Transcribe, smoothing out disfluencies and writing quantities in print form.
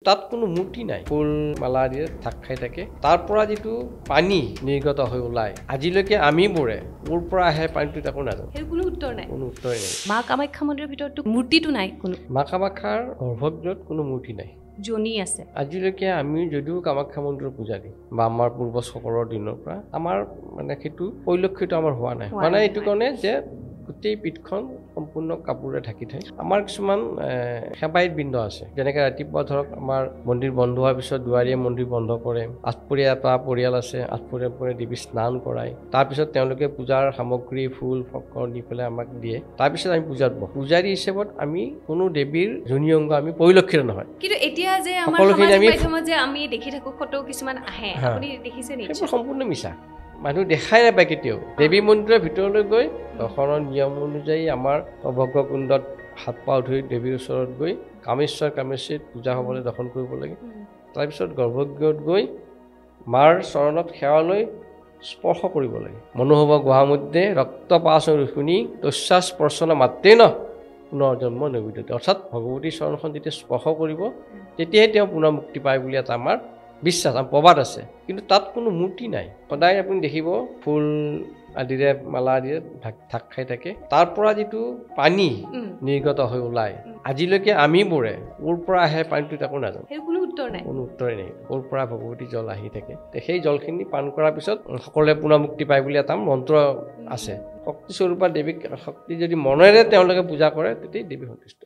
তাত কোনো মূৰ্তি নাই ফুল মালা দিয়ে ঢাক খাই থাকে তাৰ পৰা যেটো পানী নিৰ্গত হৈ ওলাই আজিলৈকে আমি বোৰে ওৰ পৰা আহে পানীটো তাকো নাজানো এৰ কোনো উত্তৰ নাই মা কামাখ্যা মন্দিৰৰ ভিতৰত মূৰ্তিটো নাই কোনো মা কামাখ্যাৰ গৰ্ভগৃহত কোনো মূৰ্তি নাই জনি আছে আজিলৈকে আমি যদিও কামাখ্যা মন্দিৰৰ পূজাৰী বা আমাৰ পূৰ্বসকলৰ দিনৰ পৰা আমাৰ মানে সেইটো পৰিলক্ষিত আমাৰ হোৱা নাই মানে এইটো কাৰণে যে গোটেই পিঠখন সম্পূৰ্ণ কাপোৰে ঢাকি থয় আমাৰ কিছুমান সেৱায়িত বৃন্দ আছে যেনেকৈ ৰাতিপুৱা ধৰক আমাৰ মন্দিৰ বন্ধ হোৱাৰ পিছত দুৱাৰীয়ে মন্দিৰ বন্ধ কৰে আঠপৰীয়া এটা পৰিয়াল আছে আঠপৰীয়া দেৱী স্নান কৰায় তাৰপিছত তেওঁলোকে পূজাৰ সামগ্ৰী ফুল ফকৰ দি পেলাই আমাক দিয়ে তাৰপিছত আমি পূজাত বহোঁ পূজাৰী হিচাপত আমি কোনো দেৱীৰ জনী অংগ আমি পৰিলক্ষিত নহয় কিন্তু এতিয়া যে আমাৰ সমাজ মাধ্যমত যে আমি দেখি থাকো ফটো কিছুমান আহে আপুনি দেখিছে নিশ্চয় সম্পূৰ্ণ মিছা মানুহ দেখাই নাপায় কেতিয়াও দেৱী মন্দিৰৰ ভিতৰলৈ গৈ দৰ্শনৰ নিয়ম অনুযায়ী আমাৰ ভগ্ৰকুণ্ডত হাত পাও ধুই দেৱীৰ ওচৰত গৈ কামেশ্বৰীত পূজা হ'বলৈ দৰ্শন কৰিব লাগে তাৰপিছত গৰ্ভগৃহত গৈ মাৰ চৰণত সেৱা লৈ স্পৰ্শ কৰিব লাগে মনোহব গুহামধ্যে ৰক্তপাশ ৰুক্মিণী তস্যা স্পৰ্শন মাত্ৰেই ন পুনৰ্জন্ম নবিদ্যতে অৰ্থাৎ ভগৱতীৰ চৰণখন যেতিয়া স্পৰ্শ কৰিব তেতিয়াহে তেওঁ পুনৰ মুক্তি পায় বুলি এটা আমাৰ বিশ্বাস প্ৰবাদ আছে কিন্তু তাত কোনো মূৰ্তি নাই সদায় আপুনি দেখিব ফুল আদিৰে মালা আদিৰে ঢাক খাই থাকে তাৰ পৰা যেটো পানী নিৰ্গত হৈ ওলাই আজিলৈকে আমি বোৰে ওৰ পৰা আহে পানীটো তাকো নাজানো কোনো উত্তৰে নাই ওৰ পৰা ভগৱতী জল আহি থাকে সেই জলখিনি পান কৰাৰ পিছত সকলোৱে পুনৰ মুক্তি পায় বুলি এটা মন্ত্ৰ আছে শক্তি স্বৰূপা দেৱীক শক্তি যদি মনেৰে তেওঁলোকে পূজা কৰে তেতিয়া দেৱী সন্তুষ্ট